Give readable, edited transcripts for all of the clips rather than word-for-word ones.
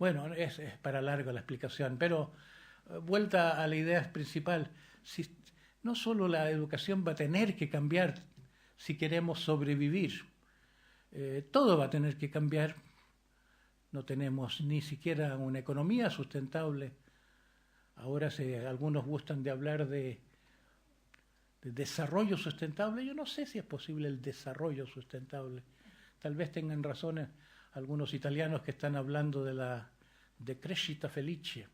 Bueno, es para largo la explicación, pero vuelta a la idea principal, si, no solo la educación va a tener que cambiar si queremos sobrevivir, todo va a tener que cambiar. No tenemos ni siquiera una economía sustentable. Ahora algunos gustan de hablar de desarrollo sustentable. Yo no sé si es posible el desarrollo sustentable. Tal vez tengan razones algunos italianos que están hablando de la decrescita felice,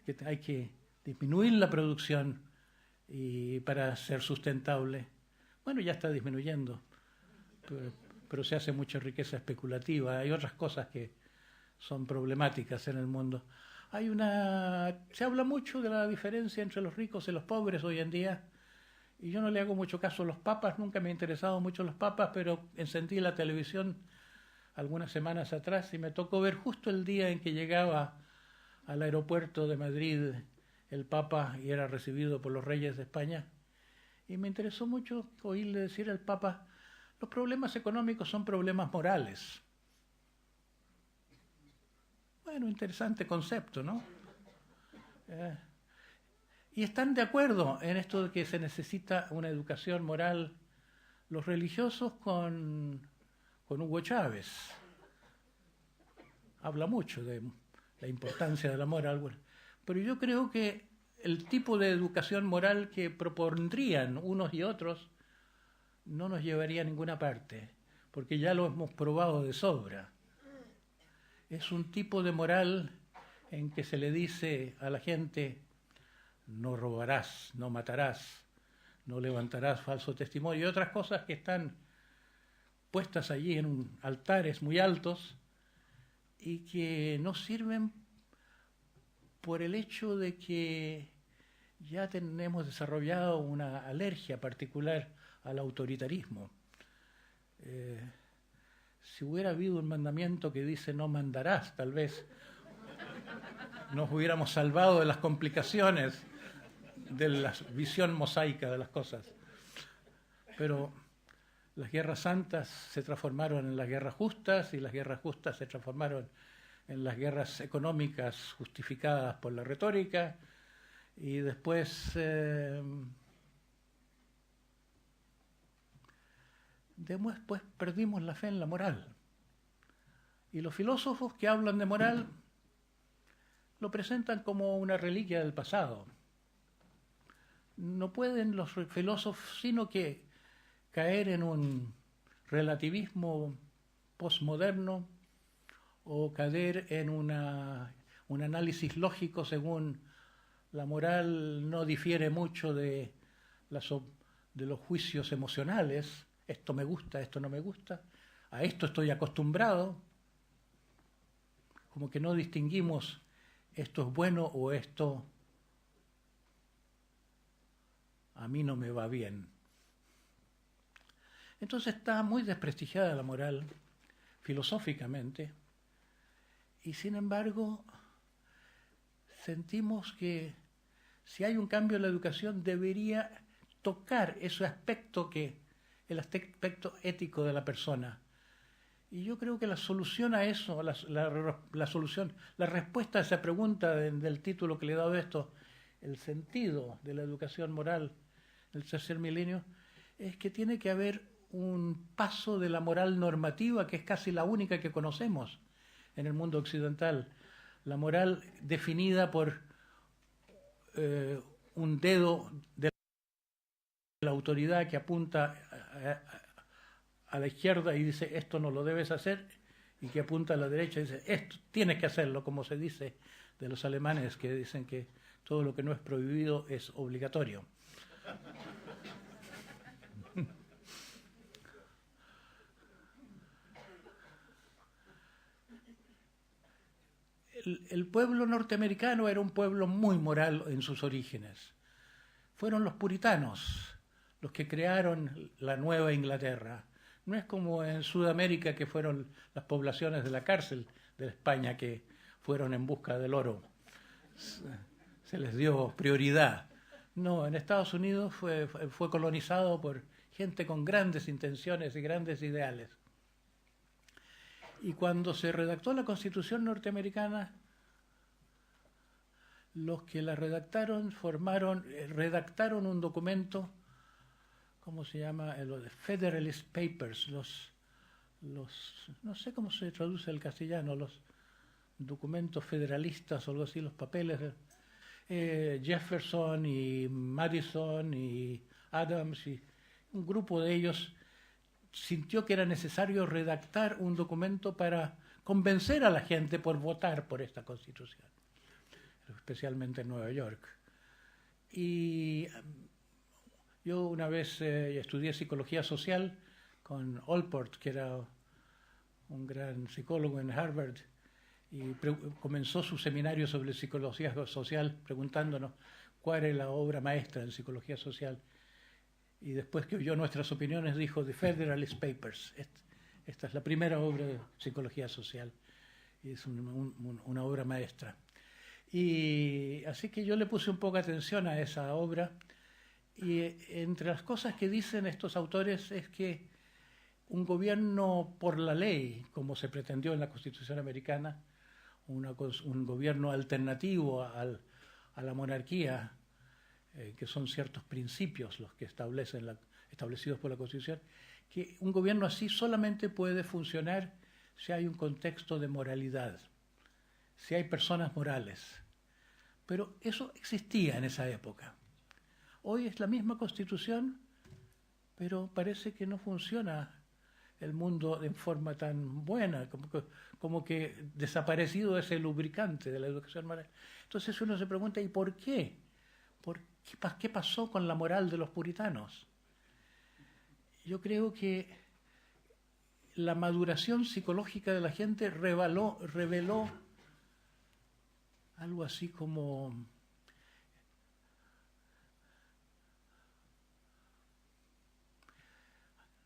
que hay que disminuir la producción para ser sustentable. Bueno, ya está disminuyendo, pero se hace mucha riqueza especulativa. Hay otras cosas que son problemáticas en el mundo. Se habla mucho de la diferencia entre los ricos y los pobres hoy en día, y yo no le hago mucho caso a los papas. Nunca me han interesado mucho los papas, pero encendí la televisión algunas semanas atrás y me tocó ver justo el día en que llegaba al aeropuerto de Madrid el Papa y era recibido por los reyes de España. Y me interesó mucho oírle decir al Papa: los problemas económicos son problemas morales. Bueno, interesante concepto, ¿no? Y están de acuerdo en esto de que se necesita una educación moral los religiosos con Hugo Chávez. Habla mucho de la importancia de la moral, pero yo creo que el tipo de educación moral que propondrían unos y otros no nos llevaría a ninguna parte, porque ya lo hemos probado de sobra. Es un tipo de moral en que se le dice a la gente: no robarás, no matarás, no levantarás falso testimonio, y otras cosas que están puestas allí en altares muy altos y que no sirven por el hecho de que ya tenemos desarrollado una alergia particular al autoritarismo. Si hubiera habido un mandamiento que dice no mandarás, tal vez nos hubiéramos salvado de las complicaciones de la visión mosaica de las cosas. Pero las guerras santas se transformaron en las guerras justas, y las guerras justas se transformaron en las guerras económicas justificadas por la retórica, y después perdimos la fe en la moral. Y los filósofos que hablan de moral lo presentan como una reliquia del pasado. No pueden los filósofos sino que caer en un relativismo postmoderno o caer en un análisis lógico según la moral no difiere mucho de los juicios emocionales. Esto me gusta, esto no me gusta, a esto estoy acostumbrado. Como que no distinguimos esto es bueno o esto a mí no me va bien. Entonces está muy desprestigiada la moral filosóficamente, y sin embargo sentimos que si hay un cambio en la educación debería tocar ese aspecto el aspecto ético de la persona. Y yo creo que la solución a eso, la respuesta a esa pregunta del título que le he dado a esto, el sentido de la educación moral del tercer milenio, es que tiene que haber un paso de la moral normativa, que es casi la única que conocemos en el mundo occidental. La moral definida por un dedo de la autoridad que apunta a la izquierda y dice esto no lo debes hacer, y que apunta a la derecha y dice esto tienes que hacerlo, como se dice de los alemanes, que dicen que todo lo que no es prohibido es obligatorio. El pueblo norteamericano era un pueblo muy moral en sus orígenes. Fueron los puritanos los que crearon la Nueva Inglaterra. No es como en Sudamérica, que fueron las poblaciones de la cárcel de España que fueron en busca del oro. Se les dio prioridad. No, en Estados Unidos fue colonizado por gente con grandes intenciones y grandes ideales. Y cuando se redactó la Constitución norteamericana, los que la redactaron redactaron un documento, ¿cómo se llama? Los Federalist Papers, no sé cómo se traduce al castellano, los documentos federalistas o algo así, los papeles de Jefferson y Madison y Adams, y un grupo de ellos sintió que era necesario redactar un documento para convencer a la gente por votar por esta Constitución, especialmente en Nueva York. Y yo una vez estudié psicología social con Allport, que era un gran psicólogo en Harvard, y comenzó su seminario sobre psicología social preguntándonos cuál era la obra maestra en psicología social. Y después que oyó nuestras opiniones dijo The Federalist Papers. Esta es la primera obra de psicología social. Y es una obra maestra. Y así que yo le puse un poco de atención a esa obra. Y entre las cosas que dicen estos autores es que un gobierno por la ley, como se pretendió en la Constitución americana, un gobierno alternativo a la monarquía, que son ciertos principios los que establecidos por la Constitución, que un gobierno así solamente puede funcionar si hay un contexto de moralidad, si hay personas morales. Pero eso existía en esa época. Hoy es la misma Constitución, pero parece que no funciona el mundo en forma tan buena, como que desaparecido ese lubricante de la educación moral. Entonces uno se pregunta, ¿y por qué? ¿Qué pasó con la moral de los puritanos? Yo creo que la maduración psicológica de la gente reveló algo así como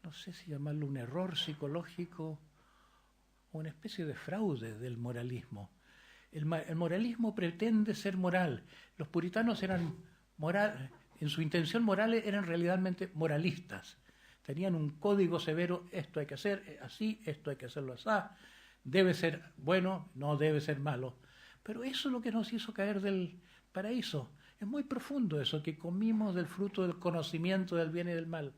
no sé si llamarlo un error psicológico o una especie de fraude del moralismo. El moralismo pretende ser moral. Los puritanos eran en su intención moral eran realmente moralistas. Tenían un código severo, esto hay que hacer así, esto hay que hacerlo así, debe ser bueno, no debe ser malo. Pero eso es lo que nos hizo caer del paraíso. Es muy profundo eso, que comimos del fruto del conocimiento del bien y del mal.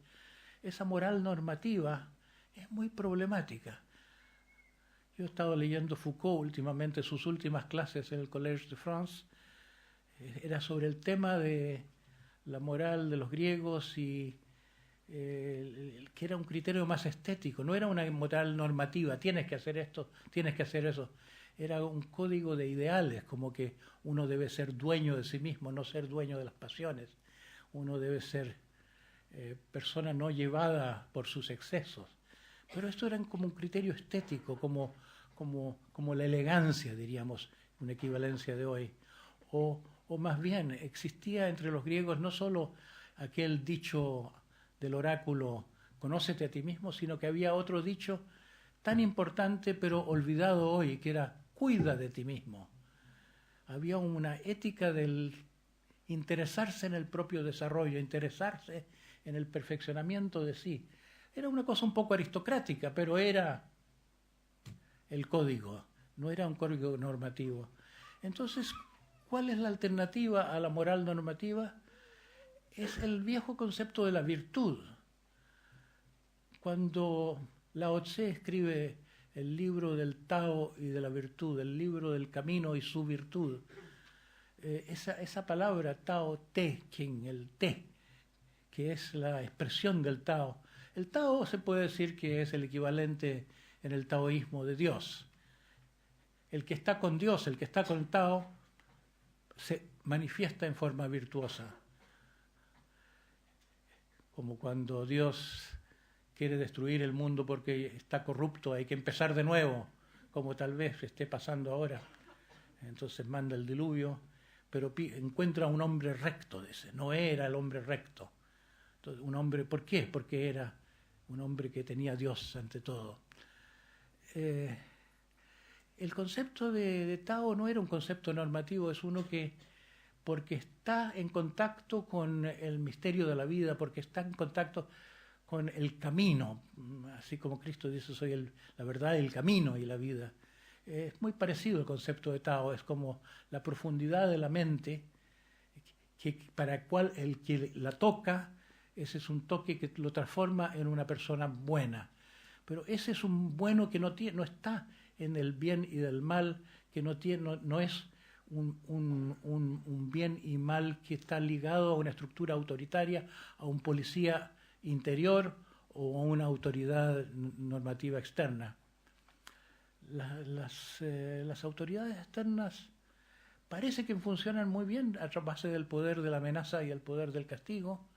Esa moral normativa es muy problemática. Yo he estado leyendo Foucault últimamente, sus últimas clases en el Collège de France, era sobre el tema de la moral de los griegos y que era un criterio más estético, no era una moral normativa, tienes que hacer esto, tienes que hacer eso. Era un código de ideales, como que uno debe ser dueño de sí mismo, no ser dueño de las pasiones. Uno debe ser persona no llevada por sus excesos. Pero esto era como un criterio estético, como la elegancia, diríamos, una equivalencia de hoy. O más bien, existía entre los griegos no solo aquel dicho del oráculo, conócete a ti mismo, sino que había otro dicho tan importante pero olvidado hoy, que era cuida de ti mismo. Había una ética del interesarse en el propio desarrollo, interesarse en el perfeccionamiento de sí. Era una cosa un poco aristocrática, pero era el código, no era un código normativo. Entonces, ¿cuál es la alternativa a la moral normativa? Es el viejo concepto de la virtud. Cuando Lao Tse escribe el libro del Tao y de la virtud, el libro del camino y su virtud, esa palabra Tao Te, el Te, que es la expresión del Tao. El Tao se puede decir que es el equivalente en el taoísmo de Dios. El que está con Dios, el que está con Tao, se manifiesta en forma virtuosa. Como cuando Dios quiere destruir el mundo porque está corrupto, hay que empezar de nuevo, como tal vez esté pasando ahora. Entonces manda el diluvio, pero encuentra a un hombre recto, dice. No era el hombre recto. Entonces, un hombre, ¿por qué? Porque era un hombre que tenía a Dios ante todo. El concepto de Tao no era un concepto normativo, es uno que, porque está en contacto con el misterio de la vida, porque está en contacto con el camino, así como Cristo dice, soy la verdad, el camino y la vida. Es muy parecido el concepto de Tao, es como la profundidad de la mente, que para cual el que la toca, ese es un toque que lo transforma en una persona buena. Pero ese es un bueno que no está en el bien y del mal, que no es un bien y mal que está ligado a una estructura autoritaria, a un policía interior o a una autoridad normativa externa. Las autoridades externas parece que funcionan muy bien a base del poder de la amenaza y el poder del castigo,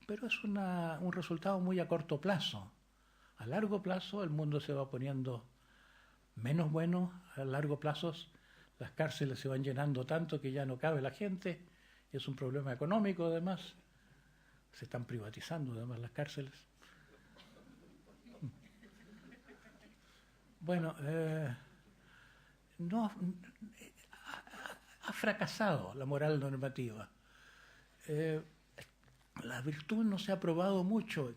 pero es un resultado muy a corto plazo. A largo plazo el mundo se va poniendo menos bueno, a largo plazo las cárceles se van llenando tanto que ya no cabe la gente, es un problema económico además, se están privatizando además las cárceles. Bueno, ha fracasado la moral normativa. La virtud no se ha probado mucho.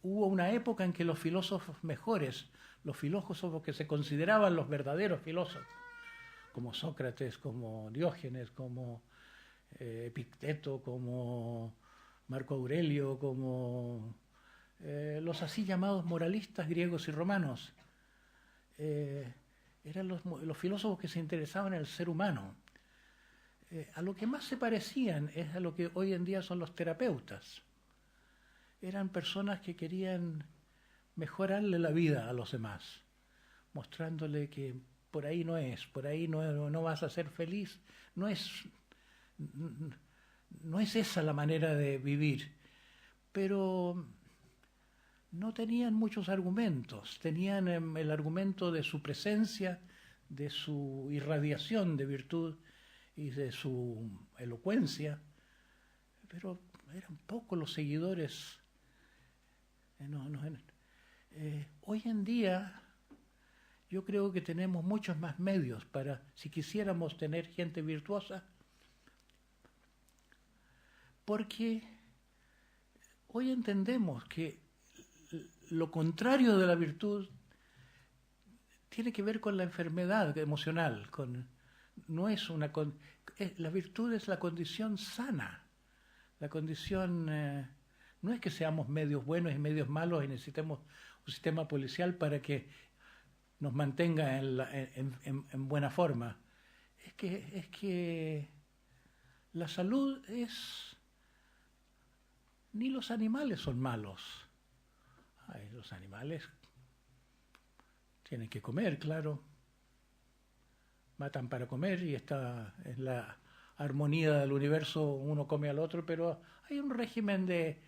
Hubo una época en que los filósofos mejores, los filósofos que se consideraban los verdaderos filósofos, como Sócrates, como Diógenes, como Epicteto, como Marco Aurelio, como los así llamados moralistas griegos y romanos, eran los filósofos que se interesaban en el ser humano. A lo que más se parecían es a lo que hoy en día son los terapeutas. Eran personas que querían mejorarle la vida a los demás, mostrándole que por ahí no es, por ahí no vas a ser feliz, no es esa la manera de vivir. Pero no tenían muchos argumentos, tenían el argumento de su presencia, de su irradiación de virtud y de su elocuencia, pero eran pocos los seguidores. Hoy en día yo creo que tenemos muchos más medios para, si quisiéramos tener gente virtuosa, porque hoy entendemos que lo contrario de la virtud tiene que ver con la enfermedad emocional. La virtud es la condición sana. La condición no es que seamos medios buenos y medios malos y necesitemos un sistema policial para que nos mantenga en buena forma. Es que la salud es... Ni los animales son malos. Los animales tienen que comer, claro. Matan para comer y está en la armonía del universo, uno come al otro, pero hay un régimen de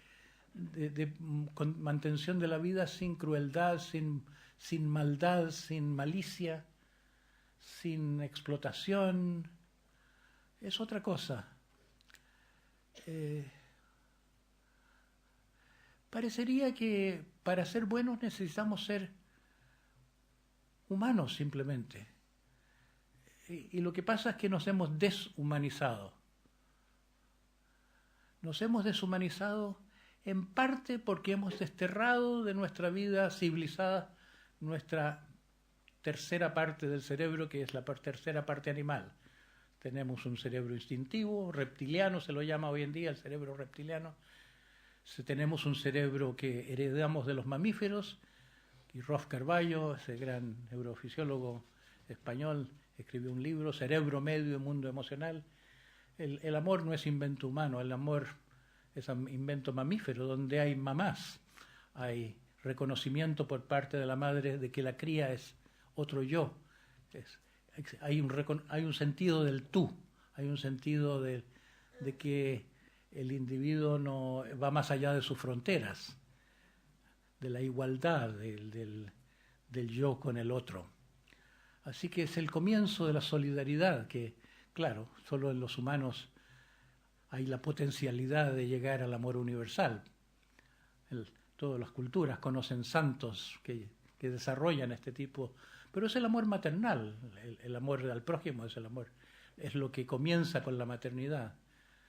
mantención de la vida sin crueldad, sin maldad, sin malicia, sin explotación. Es otra cosa. Parecería que para ser buenos necesitamos ser humanos simplemente. Y lo que pasa es que nos hemos deshumanizado. Nos hemos deshumanizado en parte porque hemos desterrado de nuestra vida civilizada nuestra tercera parte del cerebro, que es la tercera parte animal. Tenemos un cerebro instintivo, reptiliano se lo llama hoy en día, el cerebro reptiliano. Tenemos un cerebro que heredamos de los mamíferos, y Rolf Carballo, ese gran neurofisiólogo español, escribió un libro, Cerebro Medio y Mundo Emocional. El amor no es invento humano, el amor es invento mamífero, donde hay mamás, hay reconocimiento por parte de la madre de que la cría es otro yo, hay un sentido del tú, hay un sentido de que el individuo no va más allá de sus fronteras, de la igualdad del yo con el otro. Así que es el comienzo de la solidaridad, que, claro, solo en los humanos hay la potencialidad de llegar al amor universal. Todas las culturas conocen santos que desarrollan este tipo, pero es el amor maternal, el amor al prójimo es el amor, es lo que comienza con la maternidad.